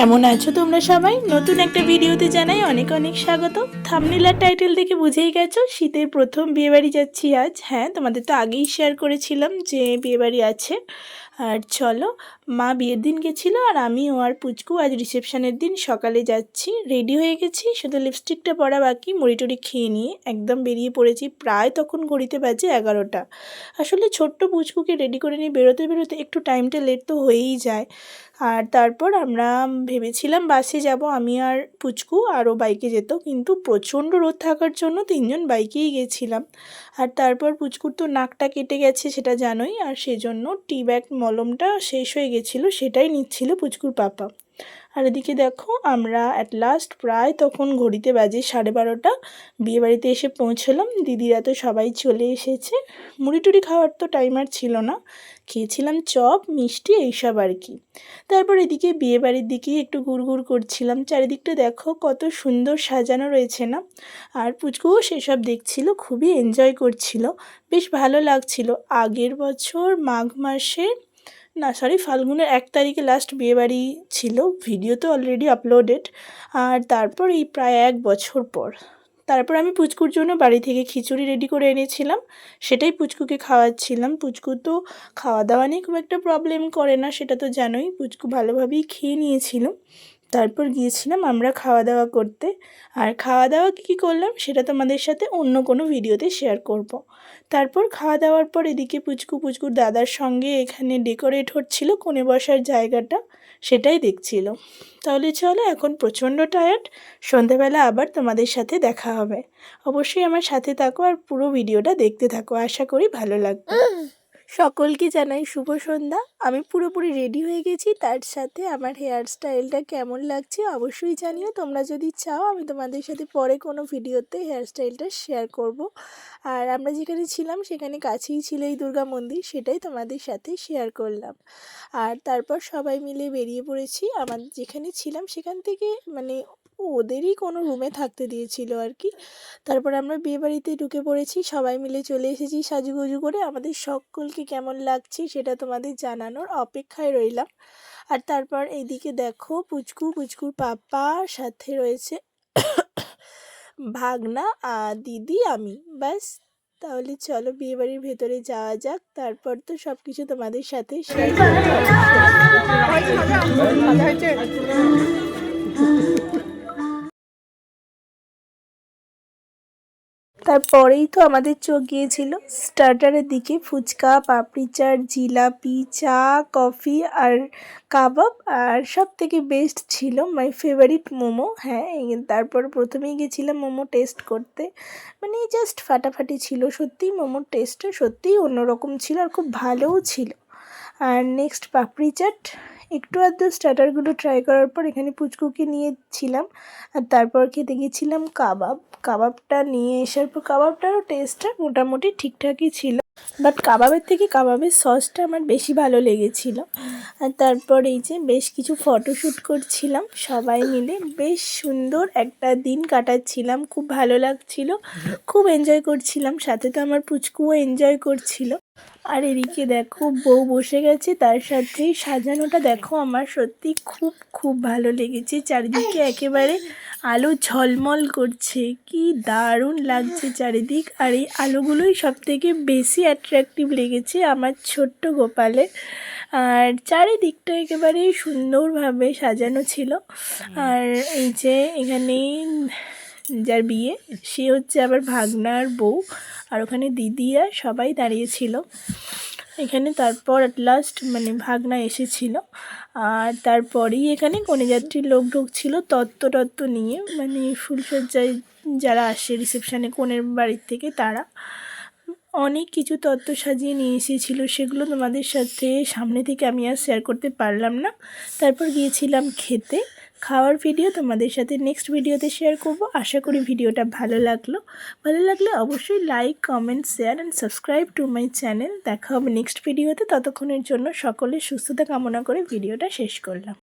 কেমন আছো তোমরা সবাই? নতুন একটা ভিডিওতে জানাই অনেক অনেক স্বাগত। থাম্বনেল আর টাইটেল দেখে বুঝেই গেছো শীতের প্রথম বিয়েবাড়ি যাচ্ছি আজ। হ্যাঁ, তোমাদের তো আগেই শেয়ার করেছিলাম যে বিয়েবাড়ি আছে। আর চলো, মা বিয়ের দিন গেছিলো আর আমি ও আর পুচকু আজ রিসেপশনের দিন সকালে যাচ্ছি। রেডি হয়ে গেছি, শুধু লিপস্টিকটা পরা বাকি। মুড়ি টুড়ি খেয়ে নিয়ে একদম বেরিয়ে পড়েছি। প্রায় তখন ঘড়িতে বাজে 11টা। আসলে ছোট্ট পুচকুকে রেডি করে নিয়ে বেরোতে বেরোতে একটু টাইমটা লেট তো হয়েই যায়। আর তারপর আমরা ভেবেছিলাম বাসে যাব, আমি আর পুচকু, আরও বাইকে যেত, কিন্তু প্রচণ্ড রোদ থাকার জন্য 3জন বাইকেই গেছিলাম। আর তারপর পুচকুর তো নাকটা কেটে গেছে সেটা জানোই, আর সেজন্য টি ব্যাগ মলমটা শেষ হয়ে গেছিলো, সেটাই নিচ্ছিল পুচকুর পাপা। আর এদিকে দেখো আমরা অ্যাট লাস্ট প্রায় তখন ঘড়িতে বাজে 12:30 বিয়েবাড়িতে এসে পৌঁছলাম। দিদিরা তো সবাই চলে এসেছে। মুড়ি টুড়ি খাওয়ার তো টাইম আর ছিল না, খেয়েছিলাম চপ মিষ্টি এইসব আর কি। তারপর এদিকে বিয়েবাড়ির দিকেই একটু ঘুরঘুর করছিলাম। চারিদিকটা দেখো কত সুন্দর সাজানো রয়েছে না? আর পুচকুও সেসব দেখছিল, খুবই এনজয় করছিল, বেশ ভালো লাগছিল। আগের বছর মাঘ মাসে, না সরি, ফাল্গুনের 1 তারিখে লাস্ট বিয়েবাড়ি ছিল, ভিডিও তো অলরেডি আপলোডেড। আর তারপর এই প্রায় 1 বছর পর তারপর আমি পুচকুর জন্য বাড়ি থেকে খিচুড়ি রেডি করে এনেছিলাম, সেটাই পুচকুকে খাওয়াচ্ছিলাম। পুচকু তো খাওয়া দাওয়া নিয়ে খুব একটা প্রবলেম করে না, সেটা তো জানোই। পুচকু ভালোভাবেই খেয়ে নিয়েছিল। তারপর গিয়েছিলাম আমরা খাওয়া দাওয়া করতে। আর খাওয়া দাওয়া কী করলাম সেটা তোমাদের সাথে অন্য কোনো ভিডিওতে শেয়ার করব। তারপর খাওয়া দাওয়ার পর এদিকে পুচকুর দাদার সঙ্গে এখানে ডেকোরেট হচ্ছিল কোণে বসার জায়গাটা, সেটাই দেখছিল। তাহলে চলো, এখন প্রচণ্ড টায়ার্ড, সন্ধেবেলা আবার তোমাদের সাথে দেখা হবে। অবশ্যই আমার সাথে থাকো আর পুরো ভিডিওটা দেখতে থাকো, আশা করি ভালো লাগবে। সকলকে জানাই শুভ সন্ধ্যা। আমি পুরোপুরি রেডি হয়ে গেছি, তার সাথে আমার হেয়ার স্টাইলটা কেমন লাগছে অবশ্যই জানিও। তোমরা যদি চাও আমি তোমাদের সাথে পরে কোনো ভিডিওতে হেয়ার স্টাইলটা শেয়ার করব। আর আমরা যেখানে ছিলাম সেখানে কাছেই ছিল এই দুর্গা মন্দির, সেটাই তোমাদের সাথে শেয়ার করলাম। আর তারপর সবাই মিলে বেরিয়ে পড়েছি। আমার যেখানে ছিলাম সেখান থেকে মানে ওদেরই কোনো রুমে থাকতে দিয়েছিল আর কি। তারপর আমরা বিয়েবাড়িতে ঢুকে পড়েছি, সবাই মিলে চলে এসেছি সাজুগুজু করে। আমাদের সকলকে কেমন লাগছে সেটা তোমাদের জানানোর অপেক্ষায় রইলাম। আর তারপর এইদিকে দেখো পুচকুর পাপা, সাথে রয়েছে ভাগনা, দিদি, আমি, ব্যাস। তাহলে চলো বিয়েবাড়ির ভেতরে যাওয়া যাক, তারপর তো সব কিছু তোমাদের সাথে শেয়ার তারপরেই তো আমাদের চোখ গিয়েছিল স্টার্টারের দিকে। ফুচকা, পাপড়ি চাট, জিলাপি, চা, কফি আর কাবাব। আর সব থেকে বেস্ট ছিল মাই ফেভারিট মোমো। হ্যাঁ, তারপর প্রথমেই গেছিলাম মোমো টেস্ট করতে, মানে জাস্ট ফাটাফাটি ছিল সত্যিই। মোমোর টেস্টটা সত্যিই অন্যরকম ছিল আর খুব ভালোও ছিল। আর নেক্সট পাপড়ি চাট, একটু আধটু স্টার্টারগুলো ট্রাই করার পর এখানে পুচকুকে নিয়েছিলাম। আর তারপর খেতে গেছিলাম কাবাবটা নিয়ে আসার পর কাবাবটারও টেস্টটা মোটামুটি ঠিকঠাকই ছিল, বাট কাবাবের থেকে কাবাবের সসটা আমার বেশি ভালো লেগেছিল। আর তারপর এই যে বেশ কিছু ফটোশ্যুট করছিলাম সবাই মিলে, বেশ সুন্দর একটা দিন কাটাচ্ছিলাম, খুব ভালো লাগছিল, খুব এনজয় করছিলাম। সাথে তো আমার পুচকুও এনজয় করছিল। আর এদিকে দেখো বউ বসে গেছে, তার সাথে সাজানোটা দেখো আমার সত্যি খুব খুব ভালো লেগেছে। চারিদিকে একেবারে আলো ঝলমল করছে, কি দারুণ লাগছে চারিদিক। আর এই আলোগুলোই সব থেকে বেশি অ্যাট্রাকটিভ লেগেছে আমার ছোট্ট গোপালের। আর চারিদিকটা একেবারে সুন্দরভাবে সাজানো ছিল। আর এই যে এখানে যার বিয়ে সে হচ্ছে আবার ভাগনার বউ, আর ওখানে দিদিরা সবাই দাঁড়িয়েছিল এখানে। তারপর অ্যাট লাস্ট মানে ভাগনা এসেছিল। আর তারপরেই এখানে কনেযাত্রীর লোক ঢুকছিল তত্ত্ব নিয়ে, মানে ফুলসজ্জায় যারা আসে রিসেপশানে কনের বাড়ির থেকে, তারা অনেক কিছু তত্ত্ব সাজিয়ে নিয়ে এসেছিলো, সেগুলো তোমাদের সাথে সামনে থেকে আমি আর শেয়ার করতে পারলাম না। তারপর গিয়েছিলাম খেতে, খাওয়ার ভিডিও তোমাদের সাথে নেক্সট ভিডিওতে শেয়ার করব। আশা করি ভিডিওটা ভালো লাগলে অবশ্যই like, comment, share and subscribe to my channel. দেখা হবে নেক্সট ভিডিওতে, ততক্ষণের জন্য সকলের সুস্থতা কামনা করে ভিডিওটা শেষ করলাম।